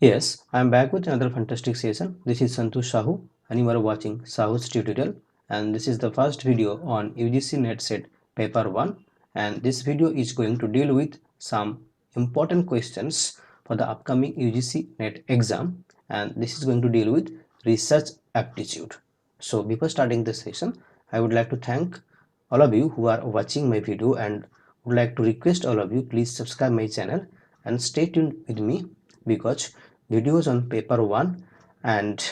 Yes, I am back with another fantastic session. This is Santosh Sahu and you are watching Sahu's tutorial, and this is the first video on UGC NET set paper 1, and this video is going to deal with some important questions for the upcoming UGC NET exam, and this is going to deal with research aptitude. So before starting this session, I would like to thank all of you who are watching my video and would like to request all of you please subscribe my channel and stay tuned with me because videos on paper 1 and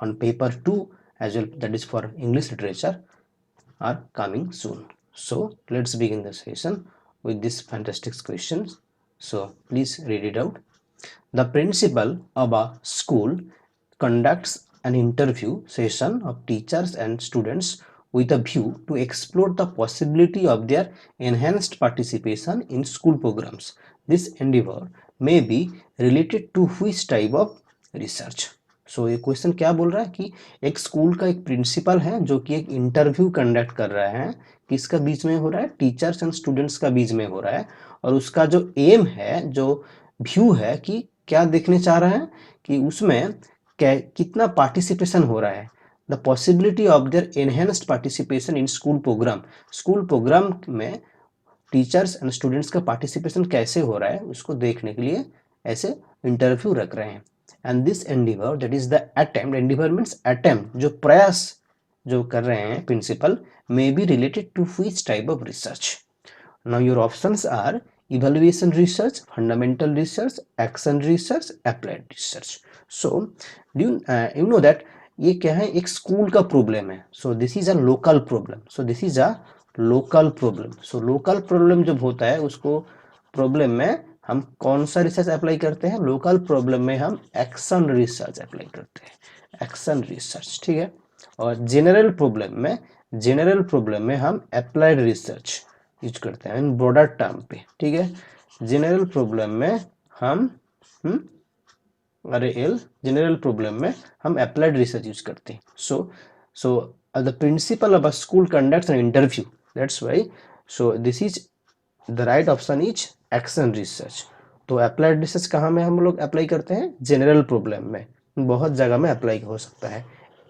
on paper 2 as well, that is for English literature, are coming soon. So let's begin the session with these fantastic questions. So please read it out. The principal of a school conducts an interview session of teachers and students with a view to explore the possibility of their enhanced participation in school programs. This endeavor may be related to which type of research? सो ये question क्या बोल रहा है कि एक school का एक principal है जो कि एक इंटरव्यू कंडक्ट कर रहा है, किसका बीच में हो रहा है, टीचर्स एंड स्टूडेंट्स का बीच में हो रहा है, और उसका जो एम है, जो व्यू है कि क्या देखने चाह रहा है कि उसमें कितना पार्टिसिपेशन हो रहा है, the possibility of their enhanced participation in school programme में टीचर्स एंड स्टूडेंट्स का पार्टिसिपेशन कैसे हो रहा है उसको देखने के लिए ऐसे इंटरव्यू रख रहे हैं. And this endeavour that is the attempt, endeavour means attempt, जो प्रयास जो कर रहे हैं principal, may be related to which type of research. Now your options are evaluation research, fundamental research, action research, applied research. So you know that ये क्या है, एक स्कूल का प्रॉब्लम है. So this is a local problem. So this is a local problem. So local problem जब होता है उसको प्रॉब्लम में हम कौन सा रिसर्च अप्लाई करते हैं? लोकल प्रॉब्लम में हम एक्शन रिसर्च अप्लाई करते हैं, एक्शन रिसर्च. ठीक है. और जनरल प्रॉब्लम में हम अप्लाइड रिसर्च यूज करते हैं ब्रॉडर टर्म पे. ठीक है. जनरल प्रॉब्लम में हम जनरल प्रॉब्लम में हम अप्लाइड रिसर्च यूज करते हैं. So the principle of a school conducts an interview, that's why. So this is the right option is action research. तो अप्लाइड रिसर्च कहाँ में हम लोग अप्लाई करते हैं? जनरल प्रॉब्लम में. बहुत जगह में अप्लाई हो सकता है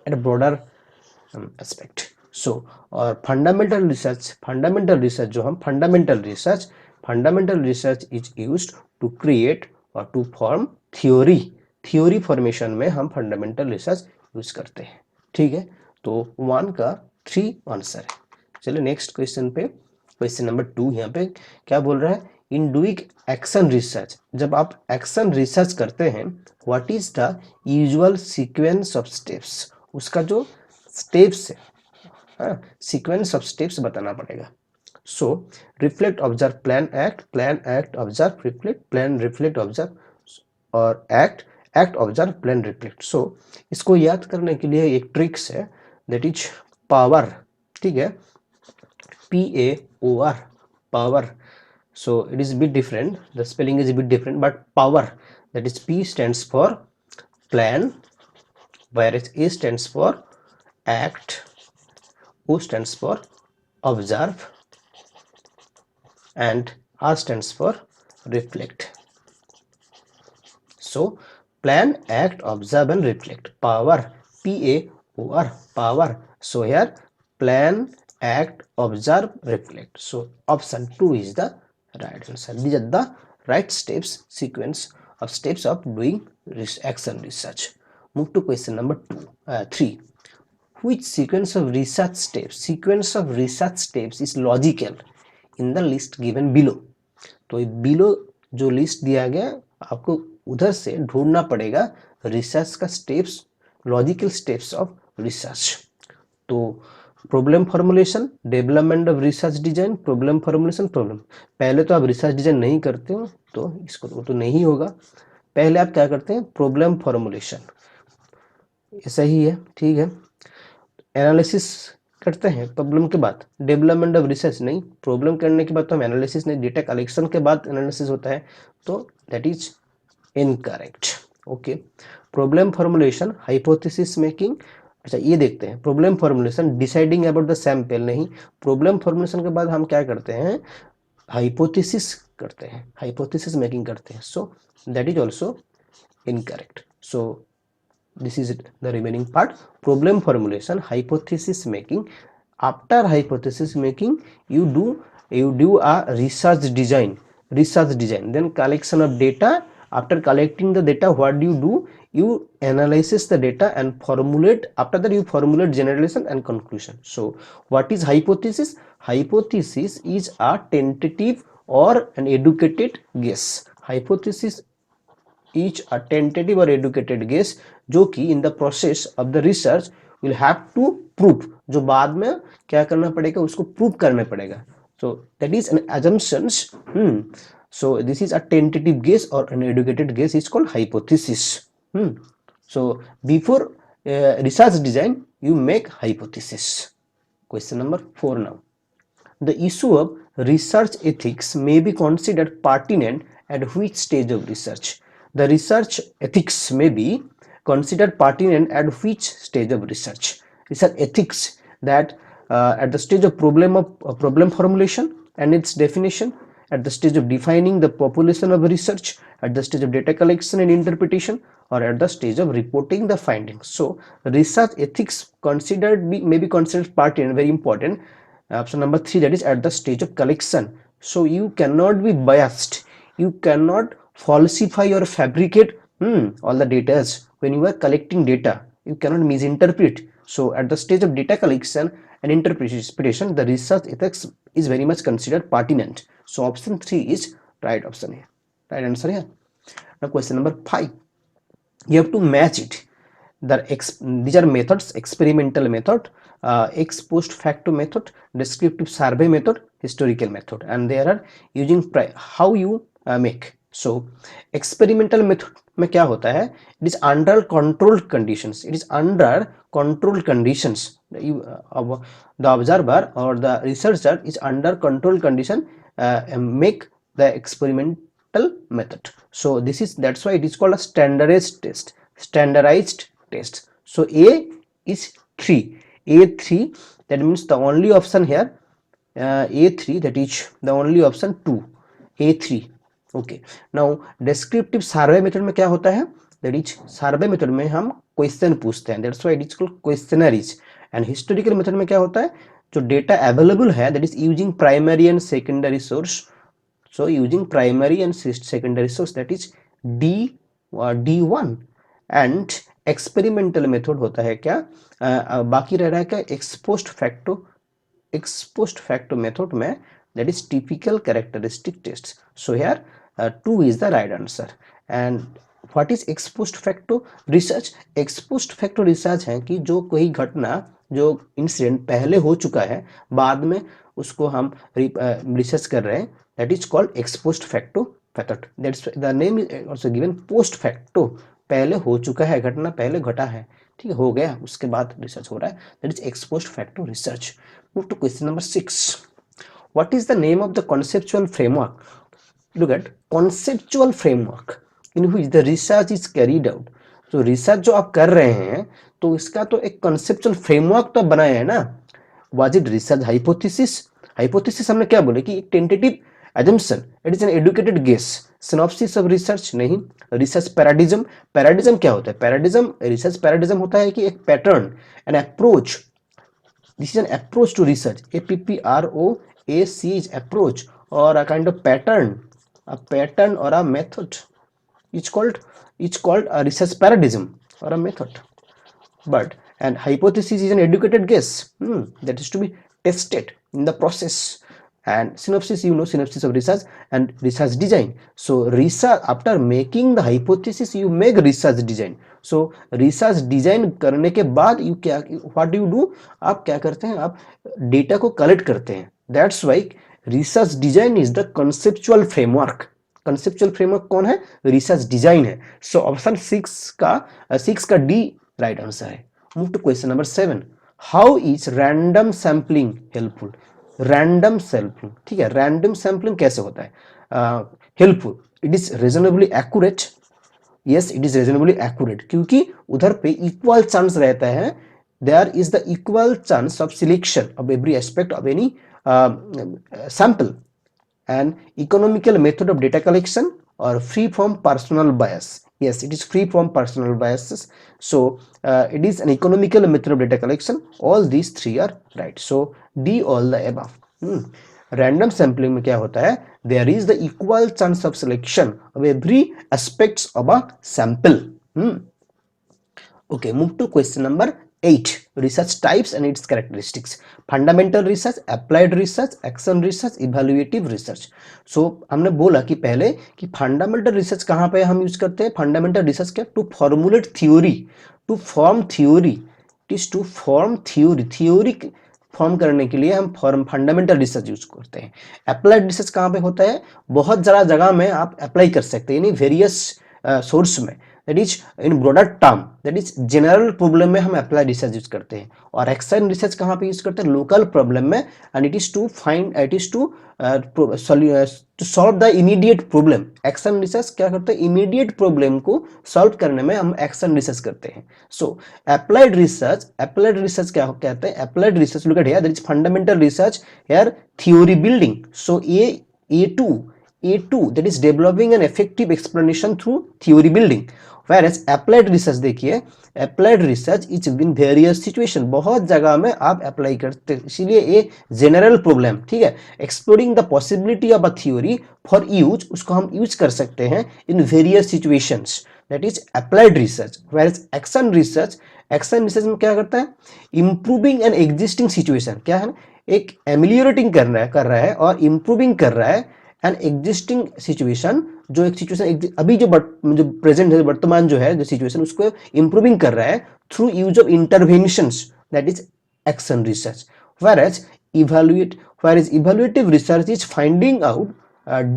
एट ब्रॉडर एस्पेक्ट. सो और फंडामेंटल रिसर्च जो हम fundamental research is used to create और टू फॉर्म थ्योरी फॉर्मेशन में हम फंडामेंटल रिसर्च यूज करते हैं. ठीक है. तो 1 का 3 आंसर है. चलिए नेक्स्ट क्वेश्चन पे, क्वेश्चन नंबर 2 यहाँ पे क्या बोल रहा है? इन डूइंग एक्शन रिसर्च, जब आप एक्शन रिसर्च करते हैं, what is the usual sequence of steps? उसका जो स्टेप्स है, सीक्वेंस ऑफ स्टेप्स बताना पड़ेगा. So reflect, observe, plan, act, observe, reflect, plan, reflect, observe, और act, observe, plan, reflect. So इसको याद करने के लिए एक ट्रिक्स है, दैट इज पावर. ठीक है. PAOR, power. So it is a bit different, the spelling is a bit different, but power, that is P stands for plan, whereas A stands for act, O stands for observe, and R stands for reflect. So plan, act, observe and reflect. Power, PAOR, power. So here plan, act, observe, reflect. So option 2 is the right answer. These are the right steps, sequence of steps of doing action research. Move to question number 3. Which sequence of research steps is logical in the list given below? तो below जो list दिया गया, आपको उधर से ढूंढना पड़ेगा research का steps, logical steps of research. तो problem formulation, development of research design, problem formulation, problem. पहले तो आप रिसर्च डिजाइन नहीं करते हो तो इसको तो नहीं होगा. पहले आप क्या करते हैं? Problem formulation. ये सही है. ठीक है. एनालिसिस करते हैं प्रॉब्लम के बाद, डेवलपमेंट ऑफ रिसर्च नहीं. प्रॉब्लम करने के बाद तो हम एनालिसिस नहीं, डेटा कलेक्शन के बाद एनालिसिस होता है, तो that is incorrect. Okay. Problem formulation, hypothesis making. अच्छा ये देखते हैं, problem formulation deciding about the sample नहीं. प्रॉब्लम फॉर्मुलेशन के बाद हम क्या करते हैं? हाइपोथेसिस करते हैं, हाइपोथेसिस मेकिंग करते हैं. So that is also incorrect. So this is the remaining part. Problem formulation, hypothesis making. After hypothesis making, you do a research design, then collection of data. After collecting the data, what do? You analysis the data and formulate. After that, you formulate generalization and conclusion. So what is hypothesis? Hypothesis is a tentative or an educated guess. Hypothesis each a tentative or educated guess जो कि in the process of the research will have to prove, जो बाद में क्या करना पड़ेगा, उसको prove करना पड़ेगा. So that is an assumptions. So this is a tentative guess or an educated guess is called hypothesis. So before research design you make hypothesis. Question number 4 now. The issue of research ethics may be considered pertinent at which stage of research? The research ethics may be considered pertinent at which stage of research? Research ethics, that at the stage of problem formulation and its definition, at the stage of defining the population of research, at the stage of data collection and interpretation, or at the stage of reporting the findings. So research ethics may be considered pertinent, very important. Option number 3, that is at the stage of collection. So you cannot be biased, you cannot falsify or fabricate all the data. When you are collecting data, you cannot misinterpret. So at the stage of data collection and interpretation, the research ethics is very much considered pertinent. So option 3 is right option here, right answer here. Now question number 5, you have to match it. These are methods: experimental method, ex post facto method, descriptive survey method, historical method, and there are using how you make. So experimental method में क्या होता है? It is under controlled conditions. It is under controlled conditions. The observer or the researcher is under controlled condition make the experimental method. So that's why it is called a standardized test. Standardized test. So A is 3. A3, that means the only option here A3, that is the only option 2, A3. Okay. Now descriptive survey method में क्या होता है? That is survey method में हम question पूछते हैं, that's why it is called questionnaires. And historical method में क्या होता है? जो डेटा अवेलेबल है, that is using primary and secondary source. So using primary and secondary source, that is D1. And experimental method होता है क्या? बाकी रह रहा है क्या? एक्सपोस्ट फैक्टो मेथड में, that is typical characteristic tests. So here 2 is the right answer. And what is ex post facto research? ex post facto research है कि जो कोई घटना, जो इंसिडेंट पहले हो चुका है, बाद में उसको हम रिसर्च कर रहे हैं, that is called ex post facto method. That's the name is also given post facto. पहले हो चुका है, घटना पहले घटा है, ठीक है, हो गया, उसके बाद रिसर्च हो रहा है, that is ex post facto research. Move to question number 6. What is the name of the conceptual framework? Look at conceptual framework in which the research is carried out. तो रिसर्च जो आप कर रहे हैं, तो इसका तो एक conceptual framework तो बनाया है ना. Was it research hypothesis? Hypothesis हमने क्या बोले कि एक tentative assumption, it is an educated guess. Synopsis of research नहीं. Research paradigm, paradigm क्या होता है? Paradigm, research paradigm होता है कि एक pattern, an approach. This is an approach to research. APPROAC is approach or a kind of pattern, or a method. It's called a research paradigm or a method. But and hypothesis is an educated guess that is to be tested in the process. And synopsis, synopsis of research and research design. So research, after making the hypothesis, you make research design. So research design करने के बाद what do you do? आप क्या करते हैं? आप data को collect करते हैं. That's why research design is the conceptual framework. Conceptual framework कौन है? Research design है. So option 6 का D right answer है. Move to question number 7. How is random sampling helpful? Random sampling, ठीक है, रैंडम सैम्पलिंग कैसे होता है? Helpful, it is reasonably accurate. Yes, it is reasonably accurate, क्योंकि उधर पे इक्वल चांस रहता है. There is the equal chance of selection of every aspect of any sample. And economical method of data collection or free from personal bias. Yes, it is free from personal biases. So it is an economical method of data collection. All these three are right. So D, all the above. Random sampling में क्या होता है, there is the equal chance of selection of every aspects of a sample. Okay, move to question number 8. Research types and its characteristics. Fundamental research, applied research, action research, evaluative research. So हमने बोला कि पहले कि fundamental research कहाँ पे हम use करते हैं. फंडामेंटल रिसर्च क्या, to formulate theory, to form theory. It is to form theory. Theory form करने के लिए हम फंडामेंटल रिसर्च यूज करते हैं. अप्लाइड रिसर्च कहाँ पे होता है, बहुत ज़्यादा जगह में आप अप्लाई कर सकते हैं, यानी वेरियस सोर्स में. That is in broader term, that is general problem में हम अप्लाई रिसर्च यूज करते हैं. और एक्शन रिसर्च कहाँ पे यूज करते हैं, लोकल प्रॉब्लम में. And it is to find, it is to solve the immediate problem. Action research क्या करते हैं, इमीडिएट प्रॉब्लम को सॉल्व करने में हम एक्शन रिसर्च करते हैं. सो अप्लाइड रिसर्च क्या कहते हैं, applied research look at here, that is fundamental research here, theory building. So A2 that is developing an effective explanation through theory building. Whereas applied research देखिए, applied research is in various situation, बहुत जगह में आप apply करते हैं, इसीलिए ये general problem, ठीक है. Exploring the possibility of a theory for use, उसको हम यूज कर सकते हैं in various situations, that is applied research. Whereas action research में क्या करता है, इंप्रूविंग एन एग्जिस्टिंग सिचुएशन, क्या है, एक एमिलियोरेटिंग कर रहा है और इंप्रूविंग कर रहा है एन एग्जिस्टिंग सिचुएशन, जो एक सिचुएशन अभी जो प्रेजेंट है, वर्तमान जो है जो सिचुएशन, उसको इंप्रूविंग कर रहा है through use of interventions, that is action research. whereas evaluative research is finding out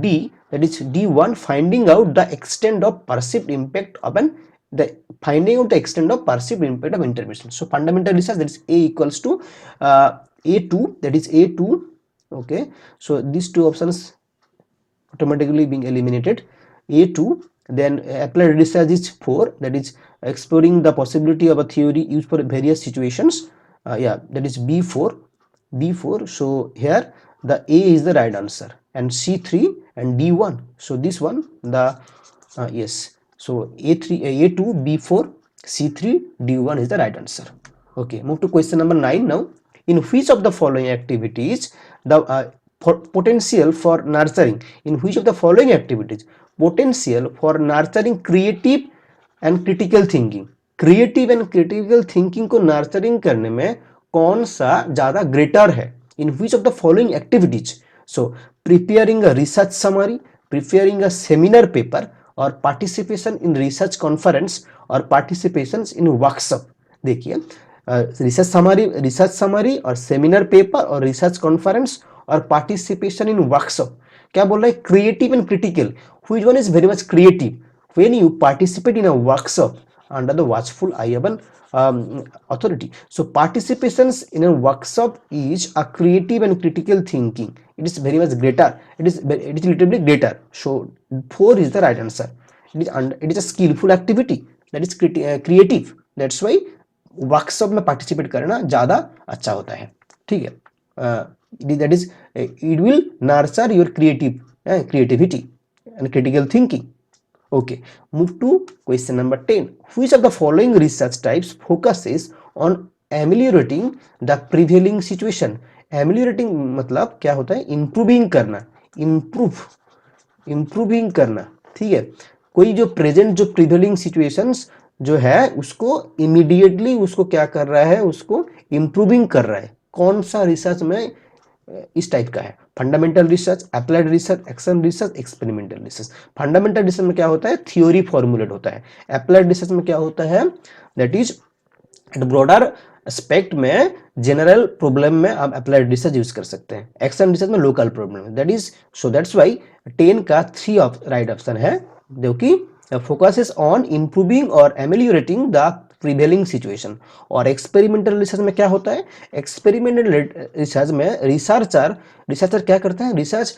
D, that is D1, finding out the extent of perceived impact of intervention. So fundamental research, that is A equals to A2, that is A2. Okay, so these two options automatically being eliminated. A2. Then applied research is 4, that is exploring the possibility of a theory used for various situations. That is B4. So here the A is the right answer, and C3 and D1. So this one, the yes, so A2, B4, C3, D1 is the right answer. Okay, move to question number 9 now. In which of the following activities the potential for nurturing, in which of the following activities potential for nurturing creative and critical thinking, creative and critical thinking को nurturing करने में कौन सा ज्यादा greater है, in which of the following activities. So preparing a research summary, preparing a seminar paper, और participation in research conference, और participation in workshop. देखिए रिसर्च समरी और सेमिनार पेपर और रिसर्च कॉन्फ्रेंस और पार्टिसिपेशन इन वर्कशॉप. क्या बोल रहा है, creative and critical, which one is very much creative, when you participate in a workshop under the watchful eye of an authority. So participations in a workshop is a creative and critical thinking. It is very much greater. It is little bit greater. So 4 is the right answer. It is a skillful activity, that is creative. That's why workshop में participate करना ज़्यादा अच्छा होता है, ठीक है. That is it will nurture your creativity and critical thinking. Okay, move to question number 10. Which of the following research types focuses on ameliorating the prevailing situation? Ameliorating मतलब क्या होता है, improving करना, improving करना, ठीक है. कोई जो प्रेजेंट जो प्रिवेलिंग सिचुएशंस जो है उसको इमीडिएटली उसको क्या कर रहा है, उसको इंप्रूविंग कर रहा है. कौन सा रिसर्च में इस टाइप का है, fundamental research, applied research, action research, experimental research. Fundamental research में क्या होता है, थ्योरी फॉर्मुलेट होता है. अप्लाइड रिसर्च में क्या होता है, that is at broader aspect में जनरल प्रॉब्लम में आप अप्लाइड रिसर्च यूज कर सकते हैं. एक्शन रिसर्च में local problem, that is, so that's why 10 का 3 राइट ऑप्शन है, जो कि फोकसेस ऑन इंप्रूविंग और एमेलियोरेटिंग द प्रिवेलिंग सिचुएशन. और एक्सपेरिमेंटल रिसर्च में क्या होता है, एक्सपेरिमेंटल रिसर्च में रिसर्चर क्या करते हैं, research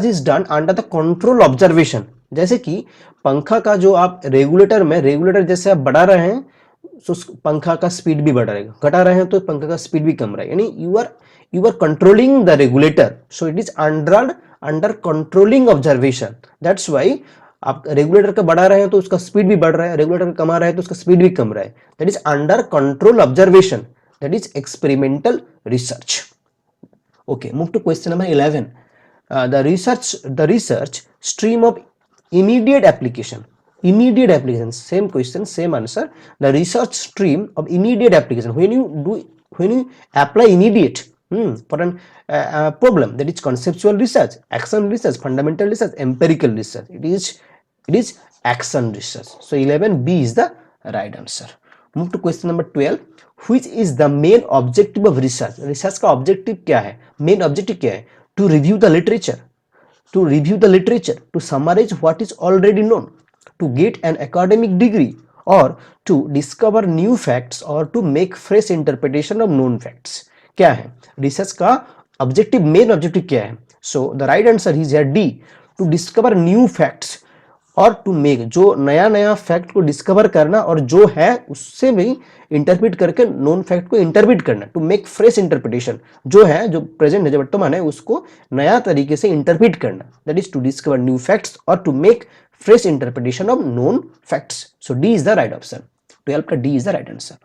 is done under the control observation. जैसे कि पंखा का जो आप रेगुलेटर जैसे आप बढ़ा रहे हैं तो पंखा का स्पीड भी बढ़ रहेगा, घटा रहे हैं तो पंखा का स्पीड भी कम रहेगा, यानी you are controlling the regulator. So it is under under controlling observation. That's why आप रेगुलेटर का बढ़ा रहे हैं तो उसका स्पीड भी बढ़ रहा है, रेगुलेटर का कमा रहे हैं तो उसका स्पीड भी कम रहा है। That is under control observation, that is experimental research. Okay, move to question number 11. The research stream of immediate application. Immediate application, same question, same answer. The research stream of immediate application. When you apply immediate for an problem, that is conceptual research, action research, fundamental research, empirical research. It is action research. So 11B is the right answer. Move to question number 12. Which is the main objective of research? Research का objective क्या है? Main objective क्या है? To review the literature. To review the literature. To summarize what is already known. To get an academic degree. Or to discover new facts or to make fresh interpretation of known facts. क्या है? Research का objective, main objective क्या है? So the right answer is here D. To discover new facts. और to make, जो नया नया fact को डिस्कवर करना और जो है उससे भी इंटरप्रेट करके नोन फैक्ट को इंटरप्रेट करना। टू मेक फ्रेश इंटरप्रिटेशन, जो है, जो प्रेजेंट है, जो वर्तमान है, उसको नया तरीके से इंटरप्रेट करना। That is to discover new facts और to make fresh interpretation of known facts. So D is the right option. 12 का D is the right answer.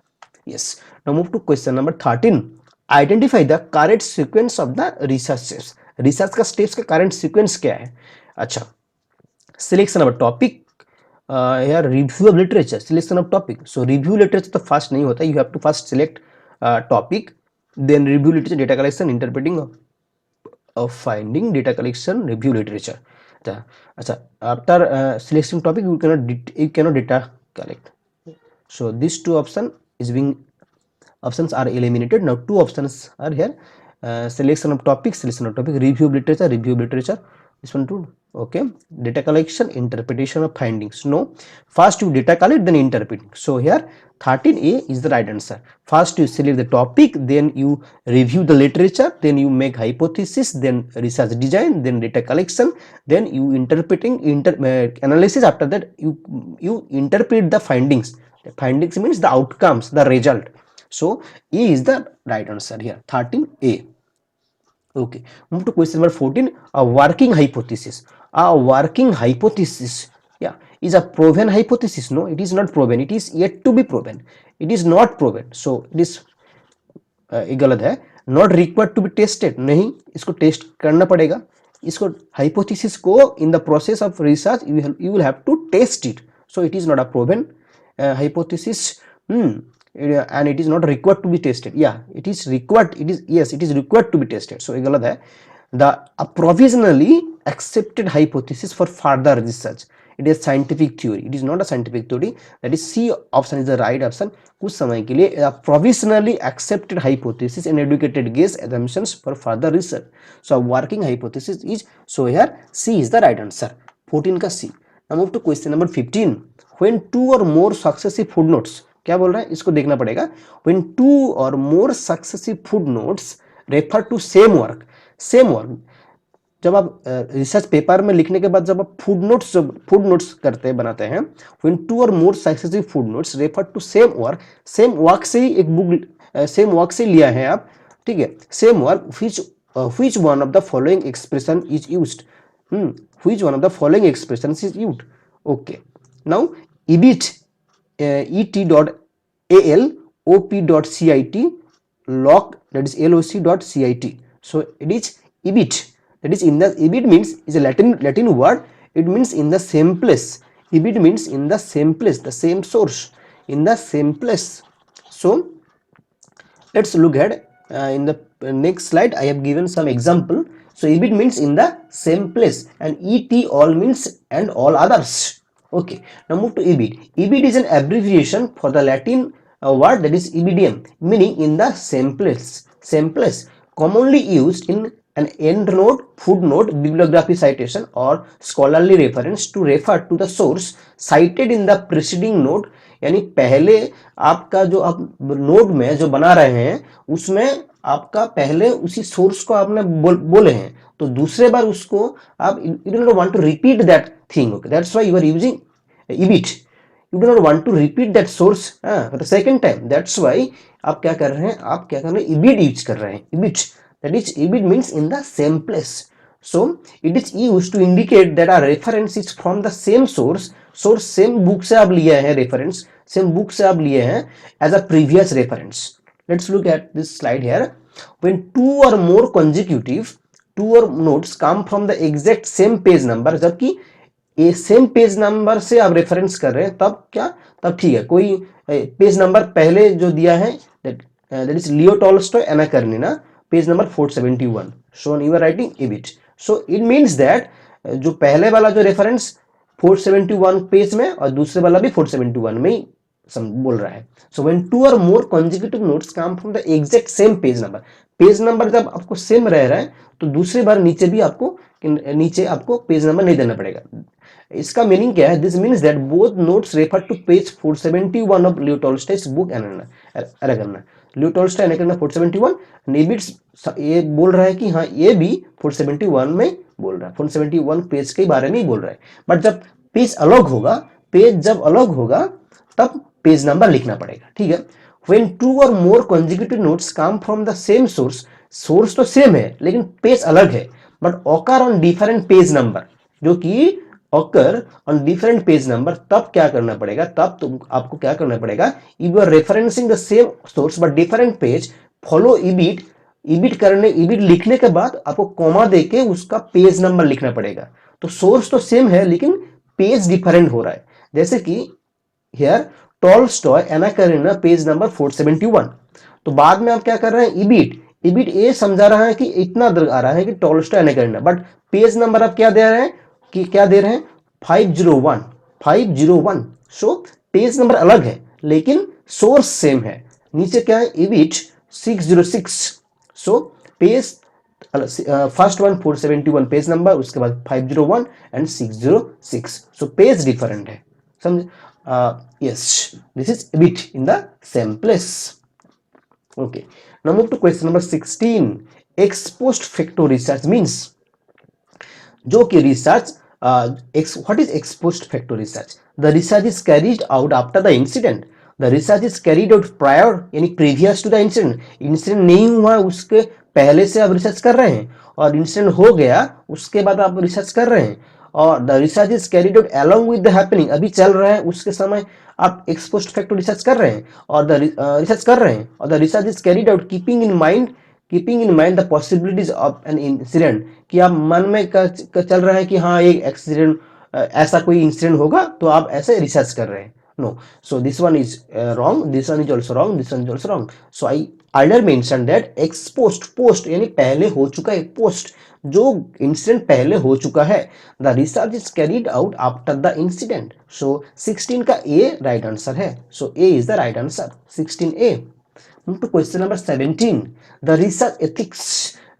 Yes, now move to question number 13। Identify the correct sequence of the research steps. Research का steps का current sequence क्या है? अच्छा, selection of a topic, here review of literature, selection of topic. So review literature तो first नहीं होता, you have to first select topic, then review literature, data collection, interpreting of finding, data collection, review literature. अच्छा, after selecting topic you cannot data collect. So these two options are eliminated. Now two options are here, selection of topic, review of literature, this one too. Okay, data collection, interpretation of findings. No, first you data collect, then interpreting. So here 13A is the right answer. First you select the topic, then you review the literature, then you make hypothesis, then research design, then data collection, then you analysis. After that you interpret the findings. The findings means the outcomes, the result. So A is the right answer here, 13A. Okay, move to question number 14. A working hypothesis. A working hypothesis, yeah, is a proven hypothesis. No, it is not proven. It is yet to be proven. It is not proven. So it is गलत है. Not required to be tested. नहीं, इसको test करना पड़ेगा. इसको hypothesis को in the process of research you will have to test it. So it is not a proven hypothesis. And it is not required to be tested. Yeah, it is required. It is required to be tested. So ये गलत है. A provisionally accepted hypothesis for further research. It is scientific theory. It is not a scientific theory. That is C option is the right option. कुछ समय के लिए a provisionally accepted hypothesis and educated guess assumptions for further research. So a working hypothesis is, so here C is the right answer. 14 का C. Now move to question number 15. When two or more successive footnotes, क्या बोल रहा है, इसको देखना पड़ेगा. When two or more successive footnotes refer to same work. जब आप रिसर्च पेपर में लिखने के बाद जब आप फुटनोट्स करते बनाते हैं, व्हेन टू और more successive footnotes refer to same work से ही एक बुक सेम वर्क से लिया है आप, ठीक है. Same work, which one of the following expression is used, which one of the following expressions is used. Okay, now EBIT, et.al.op.cit, loc, that is loc.cit. So it is EBIT. That is in the EBIT means is a Latin word. It means in the same place. EBIT means in the same place, the same source, in the same place. So let's look at in the next slide. I have given some example. So EBIT means in the same place, and ET all means and all others. Okay, now move to EBIT. EBIT is an abbreviation for the Latin word that is EBIDIUM, meaning in the same place, commonly used in an endnote, footnote, bibliography citation or scholarly reference to refer to the source cited in the preceding note. यानी पहले आपका जो आप note में जो बना रहे हैं उसमें आपका पहले उसी सोर्स को आपने बोले हैं, तो दूसरे बार उसको आप you do not want to repeat that thing. Okay, that's why you are using EBIT. You do not want to repeat that source for the second time. That's why आप क्या कर रहे हैं, EBIT यूज कर रहे हैं. EBIT, that is EBIT means in the same place. So it is used to indicate that a reference is from the same source same book से आप लिए हैं reference, same book से आप लिए हैं as a previous reference. Let's look at this slide here. When two or more consecutive notes come from the exact same page number, जबकि ये सेम पेज नंबर से आप रेफरेंस कर रहे हैं, तब क्या, तब ठीक है. कोई पेज नंबर पहले जो दिया है that is Leo Tolstoy, Anna Karenina, page number 471 shown you are writing EBIT. So it means that जो पहले वाला जो रेफरेंस 471 पेज में और दूसरे वाला भी 471 में ही बोल रहा है. So when two or more consecutive notes come from the exact same page number, page number जब आपको सेम रह रहा है तो दूसरी बार नीचे आपको पेज नंबर नहीं देना पड़ेगा. इसका मीनिंग क्या है? This means that both notes refer to page 471 of Leo Tolstoy's book Anna Karenina. Leo Tolstoy एना करना 471, नेबिट्स ये बोल रहा है कि हाँ ये भी 471 में बोल रहा है, 471 पेज के बारे में ही बोल रहा है. बट जब पेज जब अलग होगा तब पेज नंबर लिखना पड़ेगा. ठीक है. When two or more consecutive notes come from the same source तो सेम है लेकिन पेज अलग है, but occur on different page number, जो कि occur on different page number, तब क्या करना पड़ेगा? तब तो आपको क्या करना पड़ेगा? If you are referencing the same source but different page, follow EBIT लिखने के बाद आपको कॉमा देके उसका पेज नंबर लिखना पड़ेगा. तो सोर्स तो सेम है लेकिन पेज डिफरेंट हो रहा है. जैसे कि here Tolstoy Anna Karenina page number 471. तो बाद में आप क्या कर रहे हैं? EBIT ये समझा रहा है कि इतना आ रहा है कि Tolstoy Anna Karenina, but page number आप क्या दे रहे हैं कि 501. सो पेज नंबर अलग है लेकिन सोर्स सेम है. नीचे क्या है? EBIT 606. So page first one 471 page number, उसके बाद 501 एंड 606. सो पेज डिफरेंट है. समझ? Yes, this is EBIT in the same place. Okay, now move to question number 16. Ex post facto research means, जो कि research what is ex post facto research? The research is carried out after the incident. The research is carried out prior, यानी previous to the incident. Incident नहीं हुआ उसके पहले से आप research कर रहे हैं, और इंसिडेंट हो गया उसके बाद आप रिसर्च कर रहे हैं. और the research is carried out along with the happening, अभी चल रहा है उसके समय आप एक्स पोस्ट फैक्टो रिसर्च कर रहे हैं और the research is carried out keeping in mind the possibilities of an incident, कि आप मन में चल रहा है कि हाँ एक एक्सीडेंट, ऐसा कोई इंसिडेंट होगा तो आप ऐसे रिसर्च कर रहे हैं. No, so this one is wrong, this one is also wrong, this one is also wrong. So I earlier mention that ex post यानी पहले हो चुका है, पोस्ट जो इंसिडेंट पहले हो चुका है. The research is carried out after the incident. So 16 का ए राइट आंसर है. So A is the right answer, 16A. Move to question number 17. The research ethics.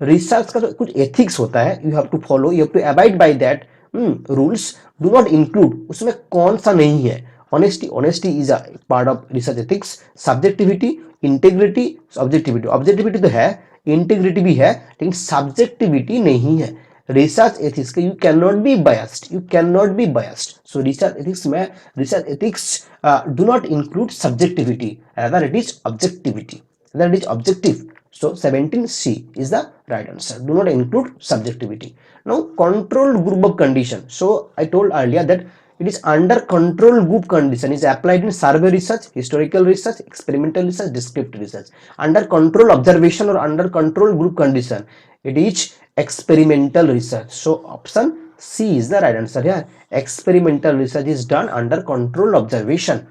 Research का तो कुछ एथिक्स होता है, you have to follow, you have to abide by that rules. Do not include, उसमें कौन सा नहीं है? Honesty is a part of research ethics. Subjectivity, integrity, objectivity तो है, इंटीग्रिटी भी है, लेकिन सब्जेक्टिविटी नहीं है. रिसर्च एथिक्स के you can not be biased. So research ethics do not include subjectivity, rather it is objectivity, rather it is objective. So 17C is the right answer. Do not include subjectivity. Now control group of condition. So I told earlier that it is under control group condition is applied in survey research, historical research, experimental research, descriptive research. Under control observation or under control group condition, it is experimental research. So option C is the right answer here. Experimental research is done under control observation.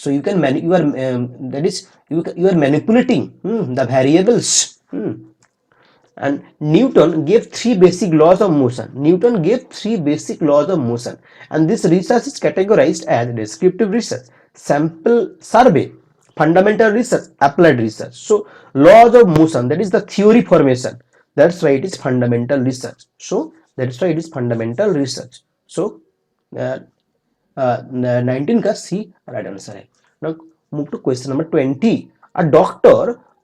So you can you are manipulating the variables. And Newton gave three basic laws of motion. And this research is categorized as descriptive research, sample survey, fundamental research, applied research. So laws of motion, that is the theory formation, that's why it is fundamental research. So that's why it is fundamental research. So 19 का C right answer है. Now move to question number 20. A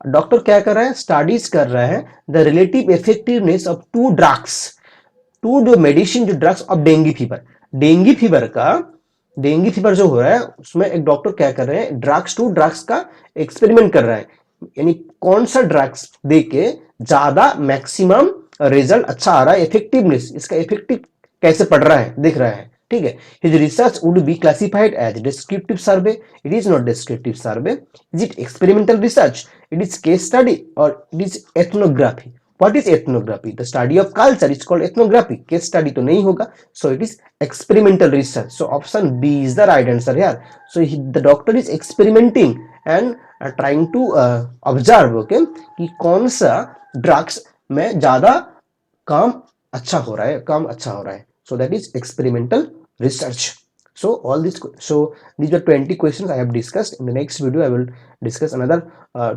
doctor क्या कर रहा है? Studies कर रहा है the relative effectiveness of two जो मेडिसिन, जो ड्रग्स ऑफ डेंगू फीवर जो हो रहा है उसमें एक डॉक्टर क्या कर रहे हैं? ड्रग्स का एक्सपेरिमेंट कर रहा है, यानी कौन सा ड्रग्स देके ज्यादा मैक्सिमम रिजल्ट अच्छा आ रहा है, इफेक्टिवनेस, इसका इफेक्टिव कैसे पड़ रहा है दिख रहा है, ठीक है। His research would be classified as descriptive survey, it is not descriptive survey, is it experimental research, it is case study और it is ethnography. What is ethnography? The study of culture is called ethnography. Case study तो नहीं होगा, so it is experimental research. So option B is the right answer here. So the doctor is experimenting and trying to observe, okay, कि कौन सा drugs में ज्यादा काम अच्छा हो रहा है, काम अच्छा हो रहा है. So that is experimental research. So all this, so these are 20 questions I have discussed. In the next video I will discuss another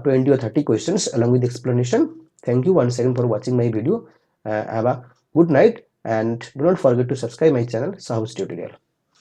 20 or 30 questions along with explanation. Thank you once again for watching my video. Have a good night and do not forget to subscribe my channel Sahus Tutorial.